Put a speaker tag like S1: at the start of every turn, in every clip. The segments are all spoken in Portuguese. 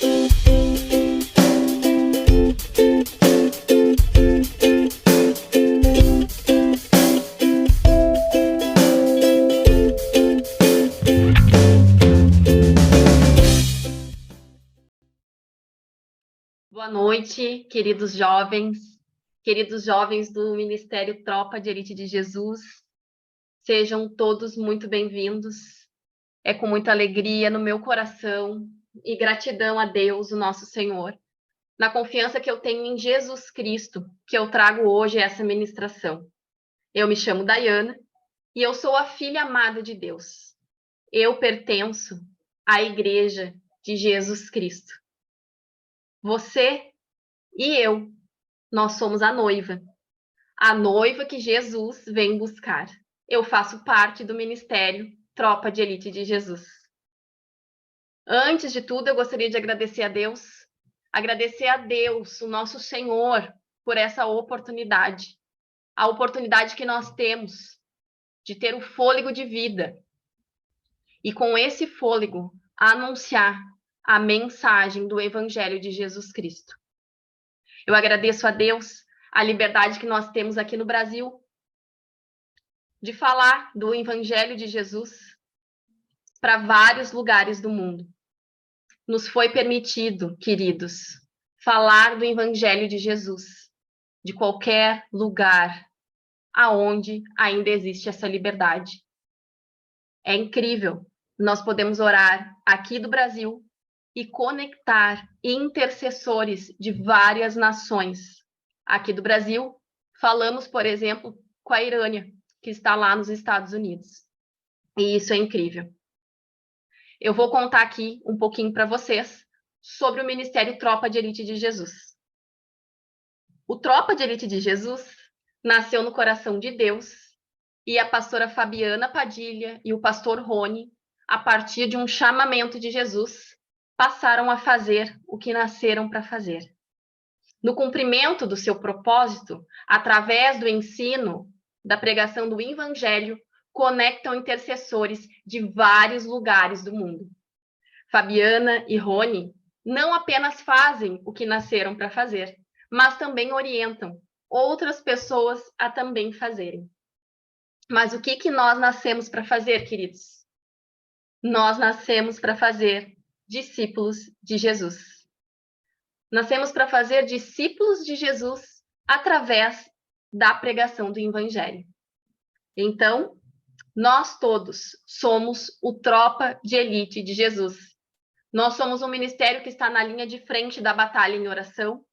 S1: Boa noite, queridos jovens do Ministério Tropa de Elite de Jesus. Sejam todos muito bem-vindos. É com muita alegria no meu coração e gratidão a Deus, o nosso Senhor, na confiança que eu tenho em Jesus Cristo, que eu trago hoje essa ministração. Eu me chamo Dayana e eu sou a filha amada de Deus. Eu pertenço à Igreja de Jesus Cristo. Você e eu, nós somos a noiva que Jesus vem buscar. Eu faço parte do Ministério Tropa de Elite de Jesus. Antes de tudo, eu gostaria de agradecer a Deus, o nosso Senhor, por essa oportunidade, a oportunidade que nós temos de ter o fôlego de vida e com esse fôlego anunciar a mensagem do Evangelho de Jesus Cristo. Eu agradeço a Deus a liberdade que nós temos aqui no Brasil de falar do Evangelho de Jesus para vários lugares do mundo. Nos foi permitido, queridos, falar do Evangelho de Jesus de qualquer lugar aonde ainda existe essa liberdade. É incrível. Nós podemos orar aqui do Brasil e conectar intercessores de várias nações. Aqui do Brasil, falamos, por exemplo, com a Irânia, que está lá nos Estados Unidos. E isso é incrível. Eu vou contar aqui um pouquinho para vocês sobre o Ministério Tropa de Elite de Jesus. O Tropa de Elite de Jesus nasceu no coração de Deus e a pastora Fabiana Padilha e o pastor Rony, a partir de um chamamento de Jesus, passaram a fazer o que nasceram para fazer. No cumprimento do seu propósito, através do ensino, da pregação do Evangelho, conectam intercessores de vários lugares do mundo. Fabiana e Rony não apenas fazem o que nasceram para fazer, mas também orientam outras pessoas a também fazerem. Mas o que nós nascemos para fazer, queridos? Nós nascemos para fazer discípulos de Jesus. Nascemos para fazer discípulos de Jesus através da pregação do Evangelho. Então, nós todos somos o Tropa de Elite de Jesus. Nós somos um ministério que está na linha de frente da batalha em oração.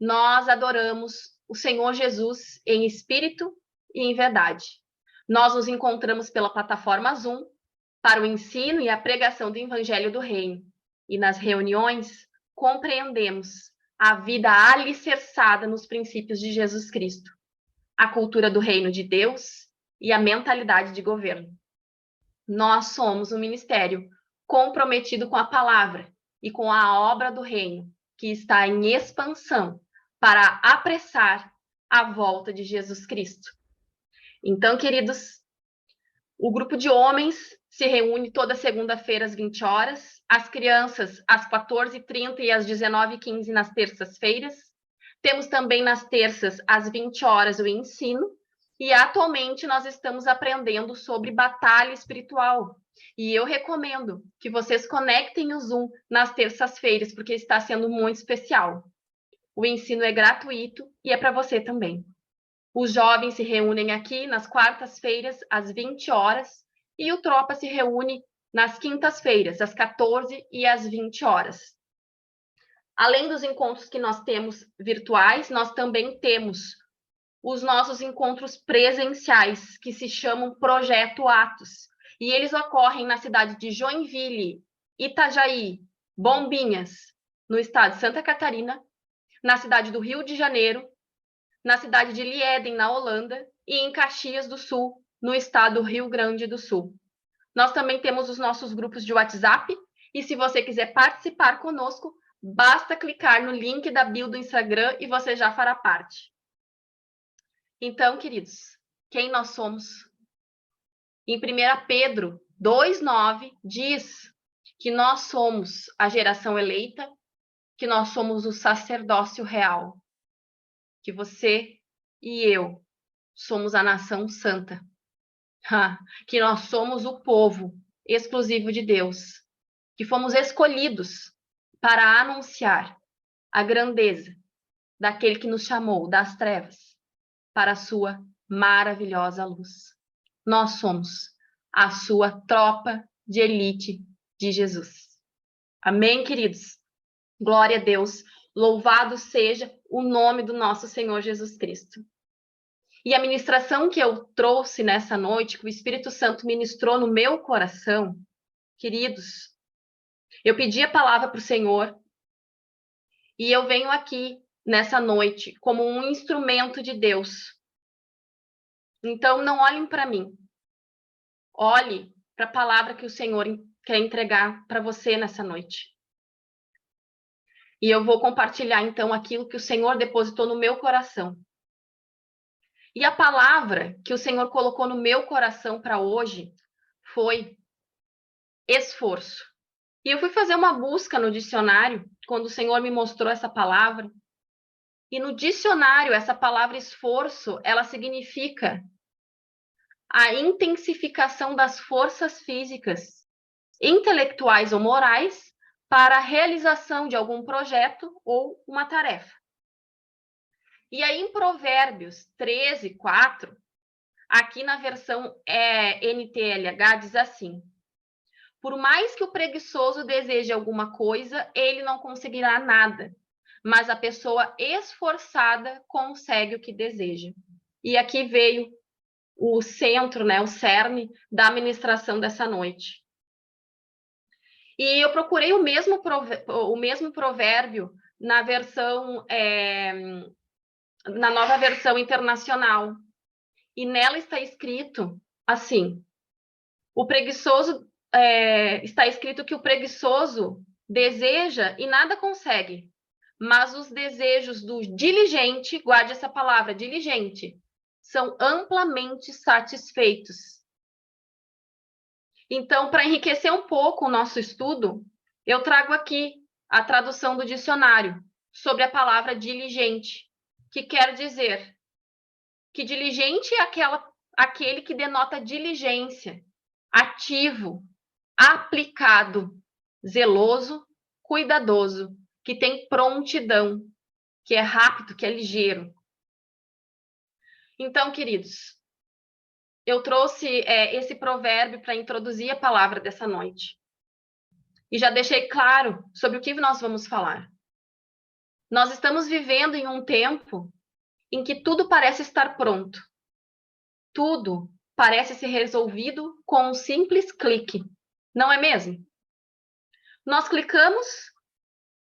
S1: Nós adoramos o Senhor Jesus em espírito e em verdade. Nós nos encontramos pela plataforma Zoom para o ensino e a pregação do Evangelho do Reino. E nas reuniões, compreendemos a vida alicerçada nos princípios de Jesus Cristo, a cultura do reino de Deus e a mentalidade de governo. Nós somos um ministério comprometido com a palavra e com a obra do reino, que está em expansão para apressar a volta de Jesus Cristo. Então, queridos, o grupo de homens se reúne toda segunda-feira às 20 horas, as crianças às 14h30 e às 19h15 nas terças-feiras. Temos também nas terças às 20 horas o ensino, e atualmente nós estamos aprendendo sobre batalha espiritual. E eu recomendo que vocês conectem o Zoom nas terças-feiras, porque está sendo muito especial. O ensino é gratuito e é para você também. Os jovens se reúnem aqui nas quartas-feiras, às 20 horas, e o Tropa se reúne nas quintas-feiras, às 14 e às 20 horas. Além dos encontros que nós temos virtuais, nós também temos os nossos encontros presenciais, que se chamam Projeto Atos. E eles ocorrem na cidade de Joinville, Itajaí, Bombinhas, no estado de Santa Catarina, na cidade do Rio de Janeiro, na cidade de Lieden, na Holanda, e em Caxias do Sul, no estado do Rio Grande do Sul. Nós também temos os nossos grupos de WhatsApp, e se você quiser participar conosco, basta clicar no link da bio do Instagram e você já fará parte. Então, queridos, quem nós somos? Em 1 Pedro 2,9 diz que nós somos a geração eleita, que nós somos o sacerdócio real, que você e eu somos a nação santa, que nós somos o povo exclusivo de Deus, que fomos escolhidos para anunciar a grandeza daquele que nos chamou das trevas para a sua maravilhosa luz. Nós somos a sua tropa de elite de Jesus. Amém, queridos? Glória a Deus. Louvado seja o nome do nosso Senhor Jesus Cristo. E a ministração que eu trouxe nessa noite, que o Espírito Santo ministrou no meu coração, queridos, eu pedi a palavra para o Senhor e eu venho aqui nessa noite como um instrumento de Deus. Então, não olhem para mim. Olhe para a palavra que o Senhor quer entregar para você nessa noite. E eu vou compartilhar, então, aquilo que o Senhor depositou no meu coração. E a palavra que o Senhor colocou no meu coração para hoje foi esforço. E eu fui fazer uma busca no dicionário, quando o Senhor me mostrou essa palavra. E no dicionário, essa palavra esforço, ela significa a intensificação das forças físicas, intelectuais ou morais, para a realização de algum projeto ou uma tarefa. E aí, em Provérbios 13, 4, aqui na versão NTLH, diz assim: por mais que o preguiçoso deseje alguma coisa, ele não conseguirá nada, mas a pessoa esforçada consegue o que deseja. E aqui veio o centro, né, o cerne da ministração dessa noite. E eu procurei o mesmo provérbio na versão, na nova versão internacional. E nela está escrito assim: o preguiçoso, está escrito que o preguiçoso deseja e nada consegue, mas os desejos do diligente, guarde essa palavra, diligente, são amplamente satisfeitos. Então, para enriquecer um pouco o nosso estudo, eu trago aqui a tradução do dicionário sobre a palavra diligente, que quer dizer que diligente é aquele que denota diligência, ativo, aplicado, zeloso, cuidadoso, que tem prontidão, que é rápido, que é ligeiro. Então, queridos, eu trouxe esse provérbio para introduzir a palavra dessa noite. E já deixei claro sobre o que nós vamos falar. Nós estamos vivendo em um tempo em que tudo parece estar pronto. Tudo parece ser resolvido com um simples clique, não é mesmo? Nós clicamos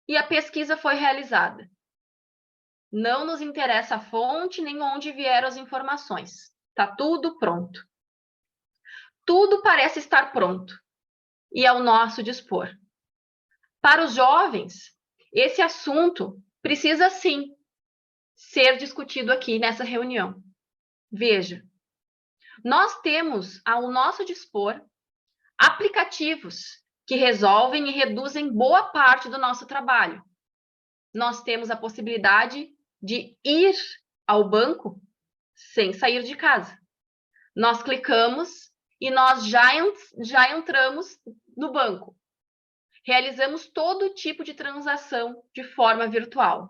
S1: e a pesquisa foi realizada. Não nos interessa a fonte nem onde vieram as informações. Está tudo pronto. Tudo parece estar pronto e ao nosso dispor. Para os jovens, esse assunto precisa sim ser discutido aqui nessa reunião. Veja, nós temos ao nosso dispor aplicativos que resolvem e reduzem boa parte do nosso trabalho. Nós temos a possibilidade de ir ao banco sem sair de casa. Nós clicamos e nós já entramos no banco. Realizamos todo tipo de transação de forma virtual.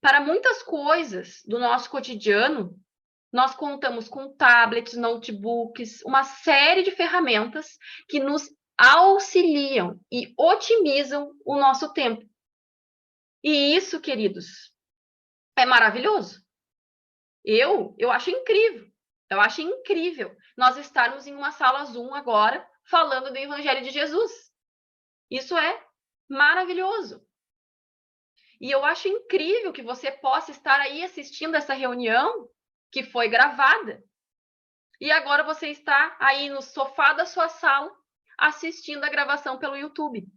S1: Para muitas coisas do nosso cotidiano, nós contamos com tablets, notebooks, uma série de ferramentas que nos auxiliam e otimizam o nosso tempo. E isso, queridos, é maravilhoso. Eu acho incrível. Eu acho incrível nós estarmos em uma sala Zoom agora falando do Evangelho de Jesus. Isso é maravilhoso. E eu acho incrível que você possa estar aí assistindo essa reunião que foi gravada. E agora você está aí no sofá da sua sala assistindo a gravação pelo YouTube.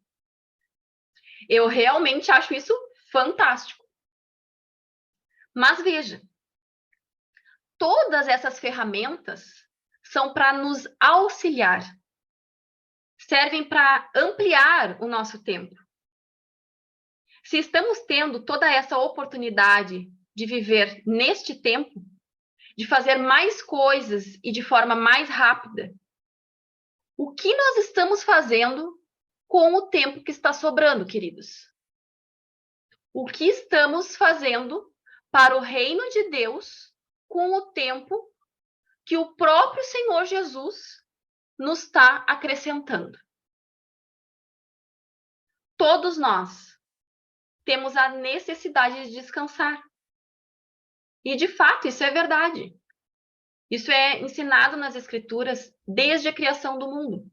S1: Eu realmente acho isso fantástico. Mas veja, todas essas ferramentas são para nos auxiliar, servem para ampliar o nosso tempo. Se estamos tendo toda essa oportunidade de viver neste tempo, de fazer mais coisas e de forma mais rápida, o que nós estamos fazendo com o tempo que está sobrando, queridos? O que estamos fazendo para o reino de Deus com o tempo que o próprio Senhor Jesus nos está acrescentando? Todos nós temos a necessidade de descansar. E, de fato, isso é verdade. Isso é ensinado nas Escrituras desde a criação do mundo.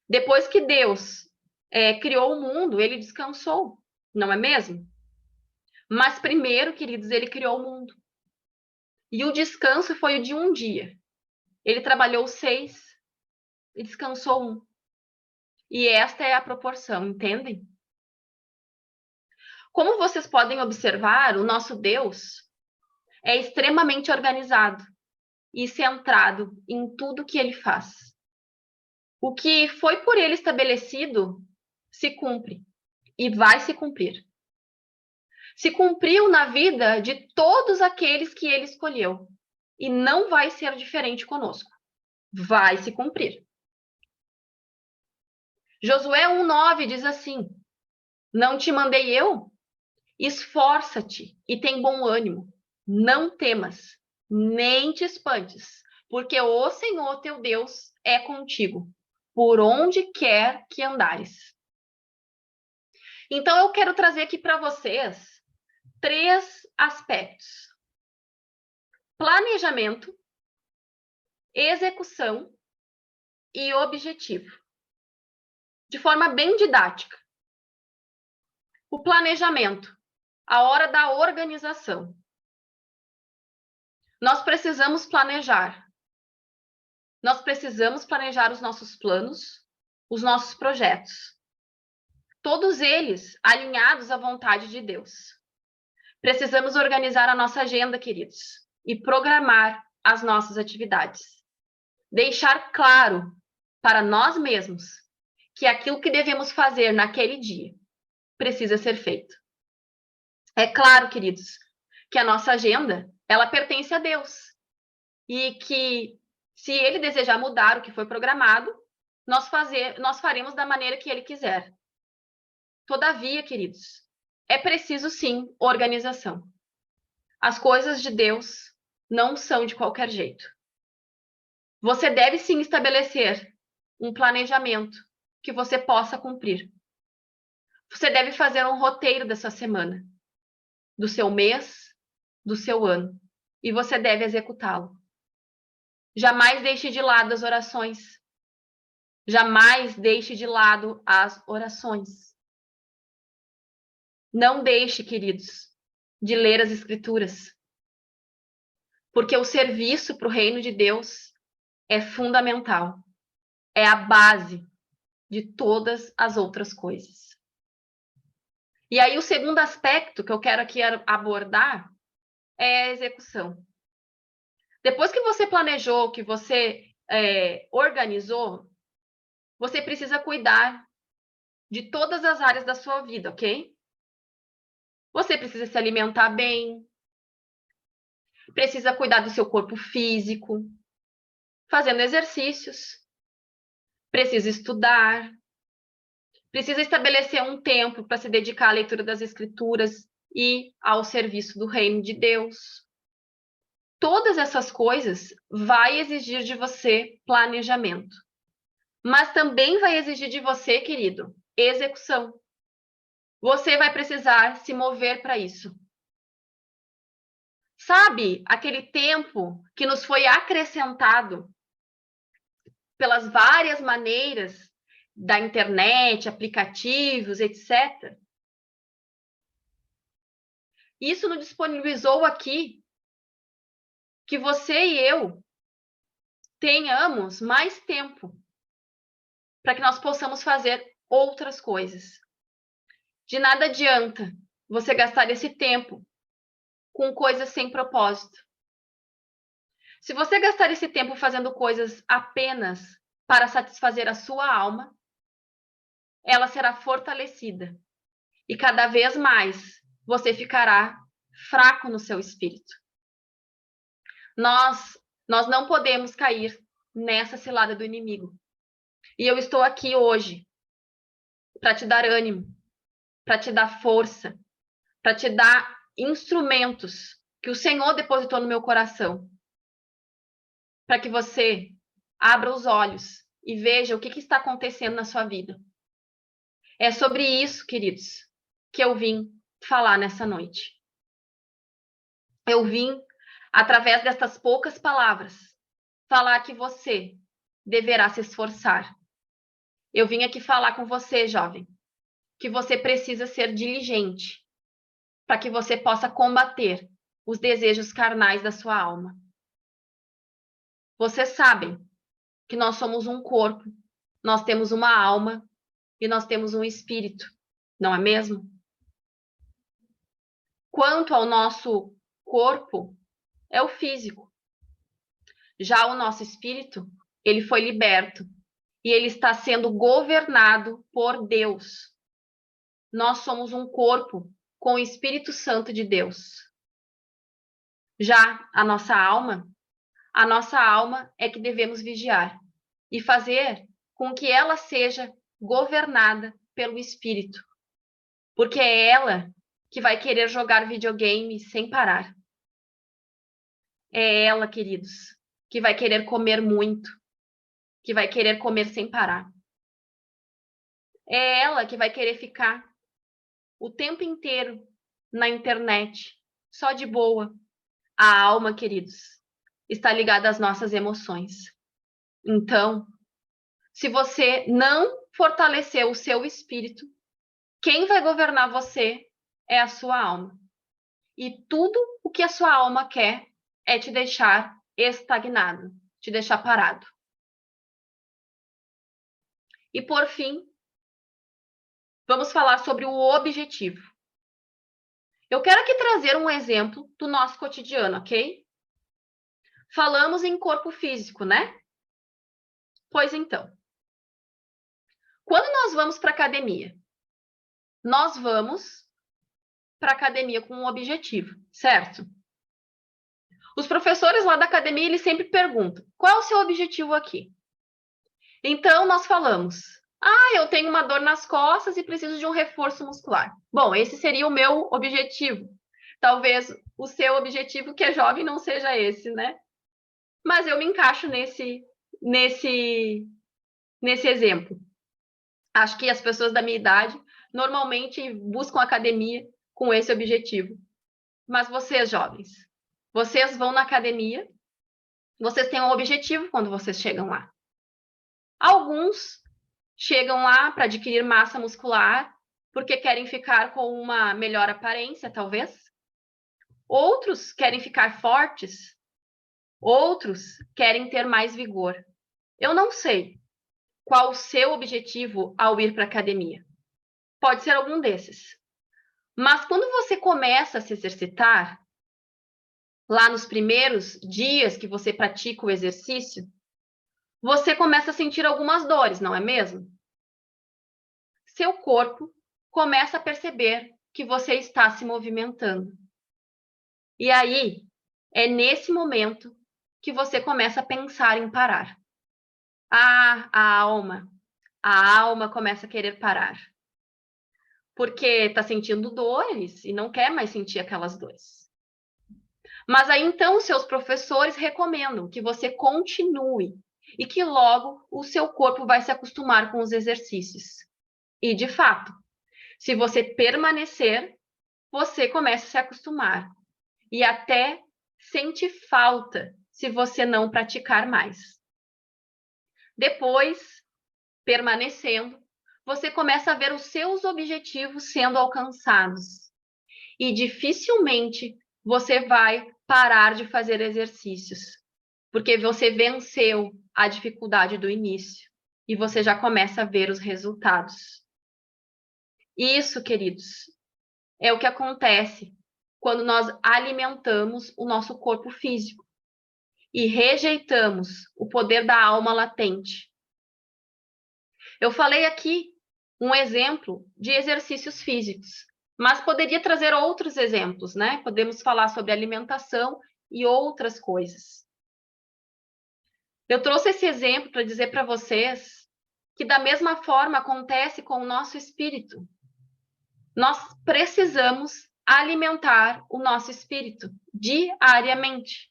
S1: Depois que Deus criou o mundo, ele descansou, não é mesmo? Mas primeiro, queridos, ele criou o mundo. E o descanso foi o de um dia. Ele trabalhou 6 e descansou 1. E esta é a proporção, entendem? Como vocês podem observar, o nosso Deus é extremamente organizado e centrado em tudo que ele faz. O que foi por ele estabelecido se cumpre e vai se cumprir. Se cumpriu na vida de todos aqueles que ele escolheu e não vai ser diferente conosco. Vai se cumprir. Josué 1:9 diz assim: não te mandei eu? Esforça-te e tem bom ânimo. Não temas, nem te espantes, porque o Senhor teu Deus é contigo, por onde quer que andares. Então eu quero trazer aqui para vocês 3 aspectos: planejamento, execução e objetivo, de forma bem didática. O planejamento, a hora da organização. Nós precisamos planejar. Nós precisamos planejar os nossos planos, os nossos projetos. Todos eles alinhados à vontade de Deus. Precisamos organizar a nossa agenda, queridos, e programar as nossas atividades. Deixar claro para nós mesmos que aquilo que devemos fazer naquele dia precisa ser feito. É claro, queridos, que a nossa agenda, ela pertence a Deus. E que, se Ele desejar mudar o que foi programado, nós faremos da maneira que Ele quiser. Todavia, queridos, é preciso sim organização. As coisas de Deus não são de qualquer jeito. Você deve sim estabelecer um planejamento que você possa cumprir. Você deve fazer um roteiro da sua semana, do seu mês, do seu ano, e você deve executá-lo. Jamais deixe de lado as orações. Jamais deixe de lado as orações. Não deixe, queridos, de ler as Escrituras. Porque o serviço para o reino de Deus é fundamental. É a base de todas as outras coisas. E aí, o segundo aspecto que eu quero aqui abordar é a execução. Depois que você planejou, que você organizou, você precisa cuidar de todas as áreas da sua vida, ok? Você precisa se alimentar bem, precisa cuidar do seu corpo físico, fazendo exercícios, precisa estudar, precisa estabelecer um tempo para se dedicar à leitura das Escrituras e ao serviço do reino de Deus. Todas essas coisas vai exigir de você planejamento, mas também vai exigir de você, querido, execução. Você vai precisar se mover para isso. Sabe aquele tempo que nos foi acrescentado pelas várias maneiras da internet, aplicativos, etc. Isso nos disponibilizou aqui que você e eu tenhamos mais tempo para que nós possamos fazer outras coisas. De nada adianta você gastar esse tempo com coisas sem propósito. Se você gastar esse tempo fazendo coisas apenas para satisfazer a sua alma, ela será fortalecida E cada vez mais você ficará fraco no seu espírito. Nós não podemos cair nessa cilada do inimigo. E eu estou aqui hoje para te dar ânimo, para te dar força, para te dar instrumentos que o Senhor depositou no meu coração, para que você abra os olhos e veja o que está acontecendo na sua vida. É sobre isso, queridos, que eu vim falar nessa noite. Eu vim, através destas poucas palavras, falar que você deverá se esforçar. Eu vim aqui falar com você, jovem, que você precisa ser diligente para que você possa combater os desejos carnais da sua alma. Vocês sabem que nós somos um corpo, nós temos uma alma e nós temos um espírito, não é mesmo? Quanto ao nosso corpo, é o físico. Já o nosso espírito, ele foi liberto e ele está sendo governado por Deus. Nós somos um corpo com o Espírito Santo de Deus. Já a nossa alma é que devemos vigiar e fazer com que ela seja governada pelo Espírito, porque é ela que vai querer jogar videogame sem parar. É ela, queridos, que vai querer comer muito, que vai querer comer sem parar. É ela que vai querer ficar o tempo inteiro na internet, só de boa. A alma, queridos, está ligada às nossas emoções. Então, se você não fortalecer o seu espírito, quem vai governar você é a sua alma. E tudo o que a sua alma quer é te deixar estagnado, te deixar parado. E por fim, vamos falar sobre o objetivo. Eu quero aqui trazer um exemplo do nosso cotidiano, ok? Falamos em corpo físico, né? Pois então, quando nós vamos para a academia, nós vamos para a academia com um objetivo, certo? Os professores lá da academia, eles sempre perguntam, qual é o seu objetivo aqui? Então, nós falamos, eu tenho uma dor nas costas e preciso de um reforço muscular. Bom, esse seria o meu objetivo. Talvez o seu objetivo, que é jovem, não seja esse, né? Mas eu me encaixo nesse exemplo. Acho que as pessoas da minha idade normalmente buscam academia com esse objetivo. Mas vocês, jovens, vocês vão na academia, vocês têm um objetivo quando vocês chegam lá. Alguns chegam lá para adquirir massa muscular, porque querem ficar com uma melhor aparência, talvez. Outros querem ficar fortes. Outros querem ter mais vigor. Eu não sei qual o seu objetivo ao ir para a academia. Pode ser algum desses. Mas quando você começa a se exercitar, lá nos primeiros dias que você pratica o exercício, você começa a sentir algumas dores, não é mesmo? Seu corpo começa a perceber que você está se movimentando. E aí, é nesse momento que você começa a pensar em parar. A alma começa a querer parar. Porque está sentindo dores e não quer mais sentir aquelas dores. Mas aí, então, seus professores recomendam que você continue e que logo o seu corpo vai se acostumar com os exercícios. E, de fato, se você permanecer, você começa a se acostumar. E até sente falta se você não praticar mais. Depois, permanecendo, você começa a ver os seus objetivos sendo alcançados. E dificilmente você vai parar de fazer exercícios, porque você venceu a dificuldade do início e você já começa a ver os resultados. Isso, queridos, é o que acontece quando nós alimentamos o nosso corpo físico e rejeitamos o poder da alma latente. Eu falei aqui um exemplo de exercícios físicos, mas poderia trazer outros exemplos, né? Podemos falar sobre alimentação e outras coisas. Eu trouxe esse exemplo para dizer para vocês que da mesma forma acontece com o nosso espírito. Nós precisamos alimentar o nosso espírito diariamente.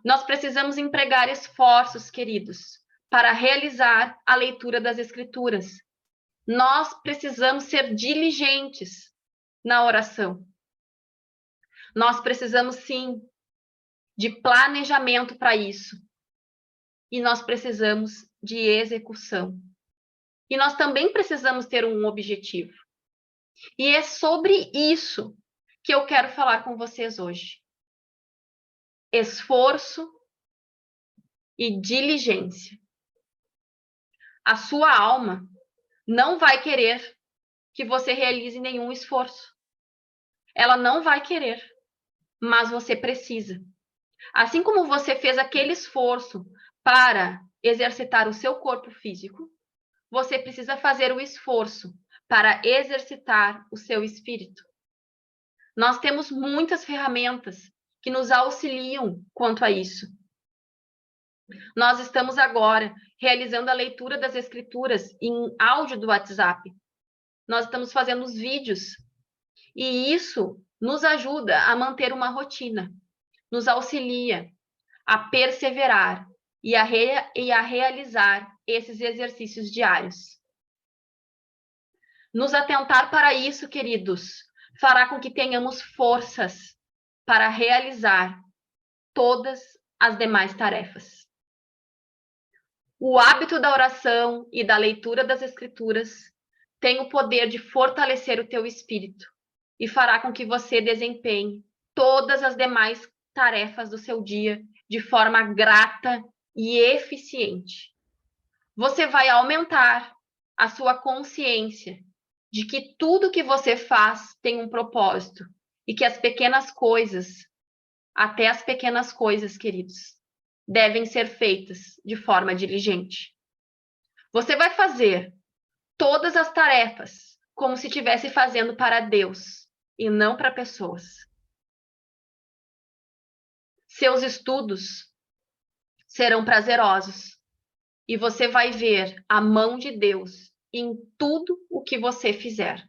S1: Nós precisamos empregar esforços, queridos, para realizar a leitura das Escrituras. Nós precisamos ser diligentes na oração. Nós precisamos, sim, de planejamento para isso. E nós precisamos de execução. E nós também precisamos ter um objetivo. E é sobre isso que eu quero falar com vocês hoje. Esforço e diligência. A sua alma não vai querer que você realize nenhum esforço. Ela não vai querer, mas você precisa. Assim como você fez aquele esforço para exercitar o seu corpo físico, você precisa fazer o esforço para exercitar o seu espírito. Nós temos muitas ferramentas que nos auxiliam quanto a isso. Nós estamos agora realizando a leitura das Escrituras em áudio do WhatsApp. Nós estamos fazendo os vídeos e isso nos ajuda a manter uma rotina, nos auxilia a perseverar e a realizar esses exercícios diários. Nos atentar para isso, queridos, fará com que tenhamos forças para realizar todas as demais tarefas. O hábito da oração e da leitura das Escrituras tem o poder de fortalecer o teu espírito e fará com que você desempenhe todas as demais tarefas do seu dia de forma grata e eficiente. Você vai aumentar a sua consciência de que tudo que você faz tem um propósito e que as pequenas coisas, até as pequenas coisas, queridos, devem ser feitas de forma diligente. Você vai fazer todas as tarefas como se estivesse fazendo para Deus e não para pessoas. Seus estudos serão prazerosos e você vai ver a mão de Deus em tudo o que você fizer.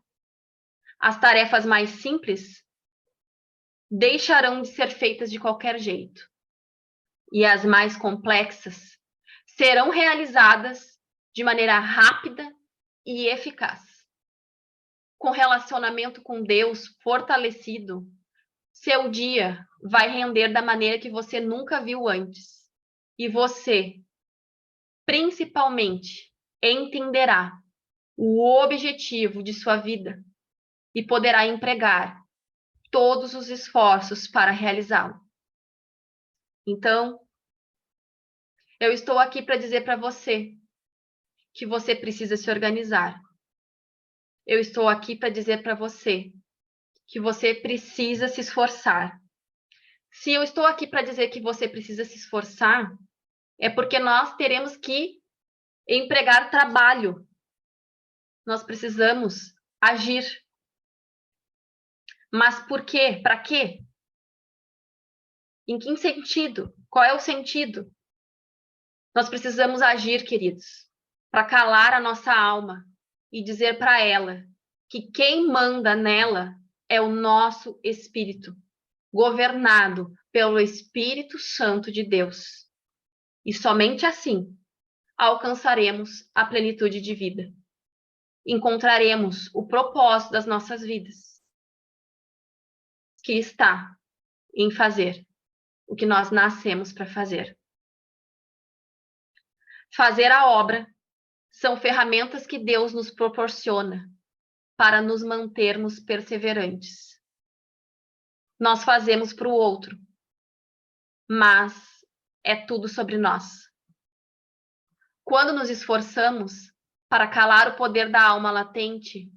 S1: As tarefas mais simples deixarão de ser feitas de qualquer jeito. E as mais complexas serão realizadas de maneira rápida e eficaz. Com relacionamento com Deus fortalecido, seu dia vai render da maneira que você nunca viu antes. E você, principalmente, entenderá o objetivo de sua vida e poderá empregar todos os esforços para realizá-lo. Então, eu estou aqui para dizer para você que você precisa se organizar. Eu estou aqui para dizer para você que você precisa se esforçar. Se eu estou aqui para dizer que você precisa se esforçar, é porque nós teremos que empregar trabalho. Nós precisamos agir. Mas por quê? Para quê? Em que sentido? Qual é o sentido? Nós precisamos agir, queridos, para calar a nossa alma e dizer para ela que quem manda nela é o nosso espírito, governado pelo Espírito Santo de Deus. E somente assim alcançaremos a plenitude de vida. Encontraremos o propósito das nossas vidas, que está em fazer o que nós nascemos para fazer. Fazer a obra são ferramentas que Deus nos proporciona para nos mantermos perseverantes. Nós fazemos para o outro, mas é tudo sobre nós. Quando nos esforçamos para calar o poder da alma latente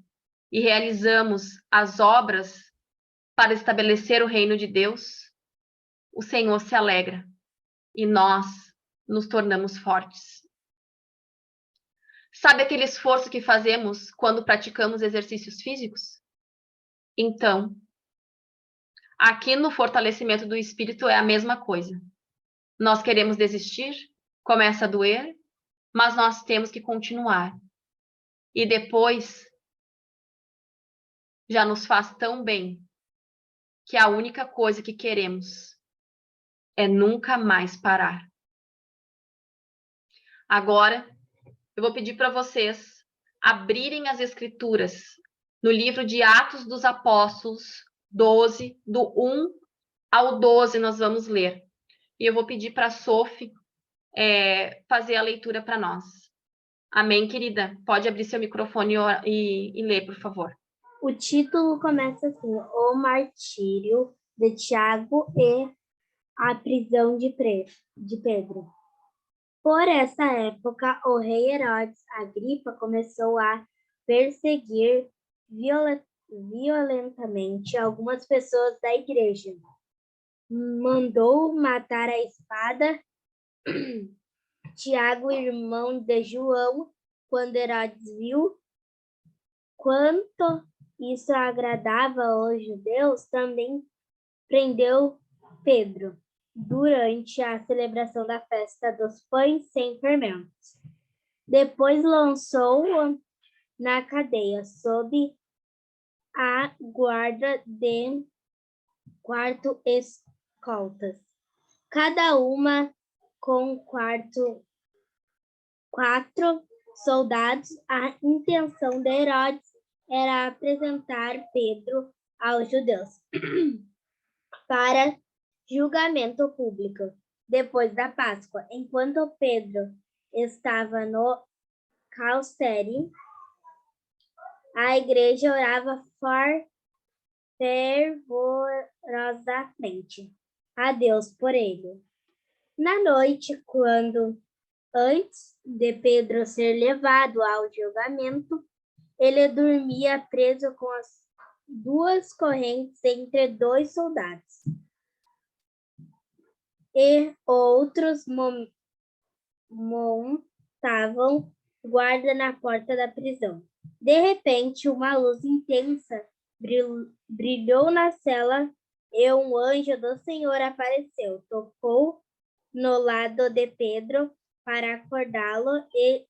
S1: e realizamos as obras para estabelecer o reino de Deus, o Senhor se alegra e nós nos tornamos fortes. Sabe aquele esforço que fazemos quando praticamos exercícios físicos? Então, aqui no fortalecimento do espírito é a mesma coisa. Nós queremos desistir, começa a doer, mas nós temos que continuar. E depois já nos faz tão bem que a única coisa que queremos é nunca mais parar. Agora, eu vou pedir para vocês abrirem as escrituras no livro de Atos dos Apóstolos 12, do 1 ao 12, nós vamos ler. E eu vou pedir para a Sophie fazer a leitura para nós. Amém, querida? Pode abrir seu microfone e ler, por favor.
S2: O título começa assim: O martírio de Tiago e a prisão de Pedro. Por essa época, o rei Herodes Agripa começou a perseguir violentamente algumas pessoas da igreja. Mandou matar a espada Tiago, irmão de João. Quando Herodes viu quanto isso agradava aos judeus, também prendeu Pedro durante a celebração da festa dos pães sem fermentos. Depois lançou-o na cadeia, sob a guarda de 4 escoltas, cada uma com 4 soldados. A intenção de Herodes era apresentar Pedro aos judeus para julgamento público depois da Páscoa. Enquanto Pedro estava no cárcere, a igreja orava fervorosamente a Deus por ele. Na noite, antes de Pedro ser levado ao julgamento, ele dormia preso com as 2 correntes entre 2 soldados. E outros montavam guarda na porta da prisão. De repente, uma luz intensa brilhou na cela e um anjo do Senhor apareceu, tocou no lado de Pedro para acordá-lo e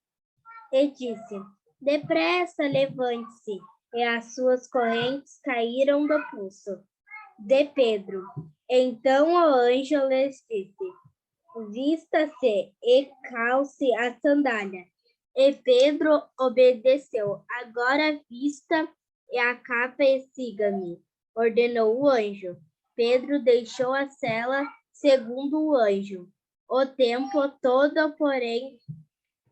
S2: disse: Depressa, levante-se. E as suas correntes caíram do pulso de Pedro. Então o anjo lhe disse: Vista-se e calce a sandália. E Pedro obedeceu. Agora vista e a capa e siga-me, ordenou o anjo. Pedro deixou a cela segundo o anjo. O tempo todo, porém,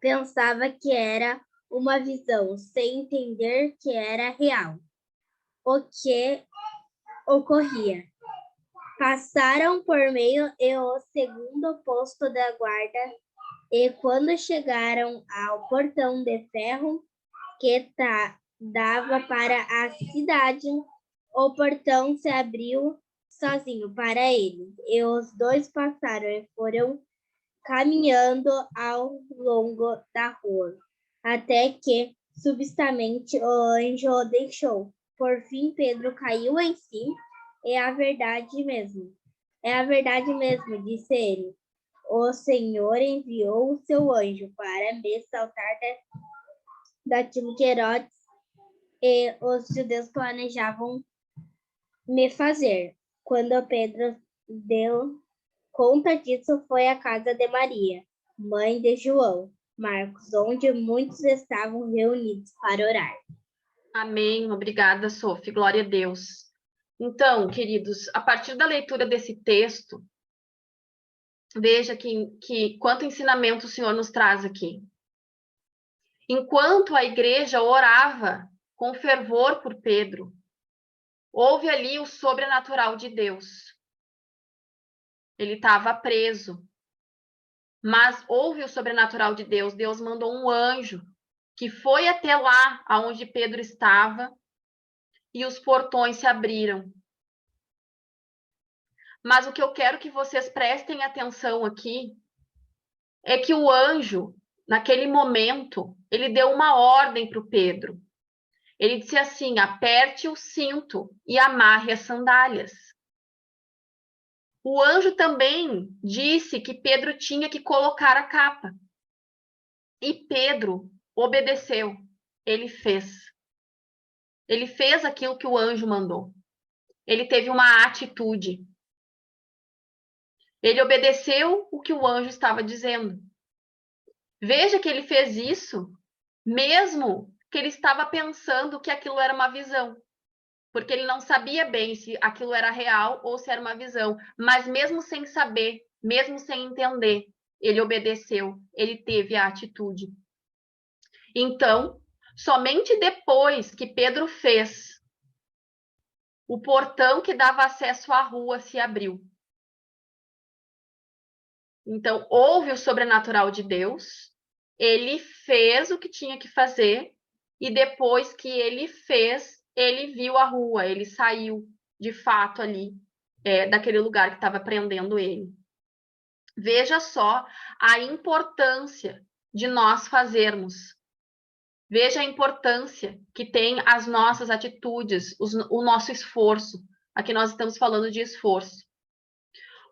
S2: pensava que era uma visão, sem entender que era real o que ocorria. Passaram por meio e o segundo posto da guarda, e quando chegaram ao portão de ferro que dava para a cidade, o portão se abriu sozinho para eles, e os 2 passaram e foram caminhando ao longo da rua, até que, subitamente, o anjo o deixou. Por fim, Pedro caiu em si. É a verdade mesmo, disse ele. O Senhor enviou o seu anjo para me salvar daquilo que Herodes e os judeus planejavam me fazer. Quando Pedro deu conta disso, foi à casa de Maria, mãe de João Marcos, onde muitos estavam reunidos para orar.
S1: Amém. Obrigada, Sophie. Glória a Deus. Então, queridos, a partir da leitura desse texto, veja que quanto ensinamento o Senhor nos traz aqui. Enquanto a igreja orava com fervor por Pedro, houve ali o sobrenatural de Deus. Ele estava preso, mas houve o sobrenatural de Deus. Deus mandou um anjo que foi até lá aonde Pedro estava e os portões se abriram. Mas o que eu quero que vocês prestem atenção aqui é que o anjo, naquele momento, ele deu uma ordem para o Pedro. Ele disse assim: aperte o cinto e amarre as sandálias. O anjo também disse que Pedro tinha que colocar a capa. E Pedro obedeceu. Ele fez. Ele fez aquilo que o anjo mandou. Ele teve uma atitude. Ele obedeceu o que o anjo estava dizendo. Veja que ele fez isso, mesmo que ele estava pensando que aquilo era uma visão. Porque ele não sabia bem se aquilo era real ou se era uma visão. Mas mesmo sem saber, mesmo sem entender, ele obedeceu, ele teve a atitude. Então, somente depois que Pedro fez, o portão que dava acesso à rua se abriu. Então, houve o sobrenatural de Deus, ele fez o que tinha que fazer, e depois que ele fez, ele viu a rua, ele saiu de fato ali, daquele lugar que estava prendendo ele. Veja só a importância de nós fazermos. Veja a importância que tem as nossas atitudes, o nosso esforço. Aqui nós estamos falando de esforço.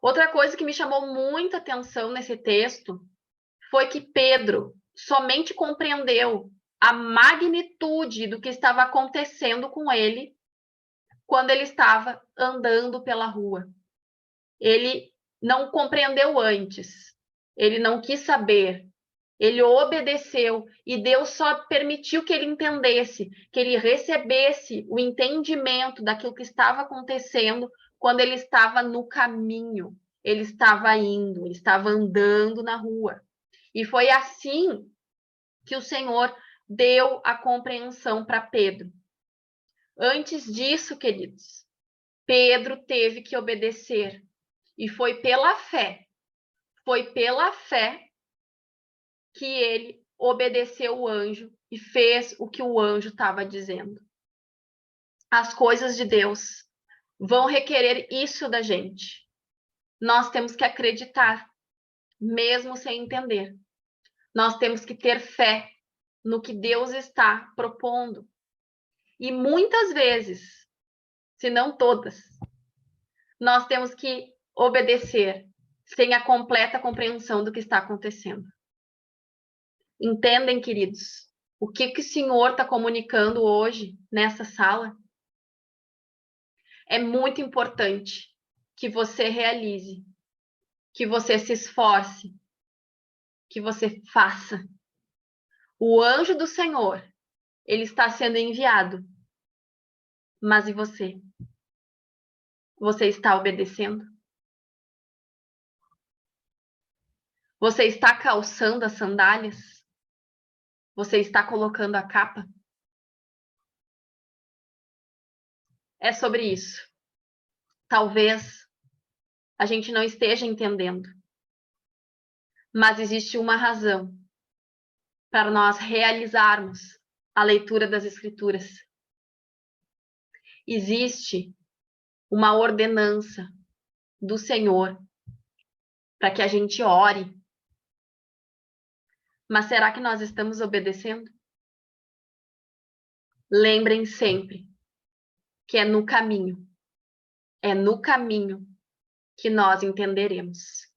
S1: Outra coisa que me chamou muita atenção nesse texto foi que Pedro somente compreendeu a magnitude do que estava acontecendo com ele quando ele estava andando pela rua. Ele não compreendeu antes, ele não quis saber, ele obedeceu e Deus só permitiu que ele entendesse, que ele recebesse o entendimento daquilo que estava acontecendo quando ele estava no caminho, ele estava indo, ele estava andando na rua. E foi assim que o Senhor deu a compreensão para Pedro. Antes disso, queridos, Pedro teve que obedecer. E foi pela fé que ele obedeceu o anjo e fez o que o anjo estava dizendo. As coisas de Deus vão requerer isso da gente. Nós temos que acreditar, mesmo sem entender. Nós temos que ter fé no que Deus está propondo. E muitas vezes, se não todas, nós temos que obedecer sem a completa compreensão do que está acontecendo. Entendem, queridos, o que o Senhor está comunicando hoje nessa sala? É muito importante que você realize, que você se esforce, que você faça. O anjo do Senhor, ele está sendo enviado. Mas e você? Você está obedecendo? Você está calçando as sandálias? Você está colocando a capa? É sobre isso. Talvez a gente não esteja entendendo, mas existe uma razão para nós realizarmos a leitura das Escrituras. Existe uma ordenança do Senhor para que a gente ore. Mas será que nós estamos obedecendo? Lembrem sempre que é no caminho que nós entenderemos.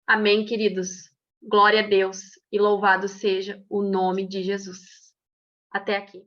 S1: Amém, queridos? Glória a Deus e louvado seja o nome de Jesus. Até aqui.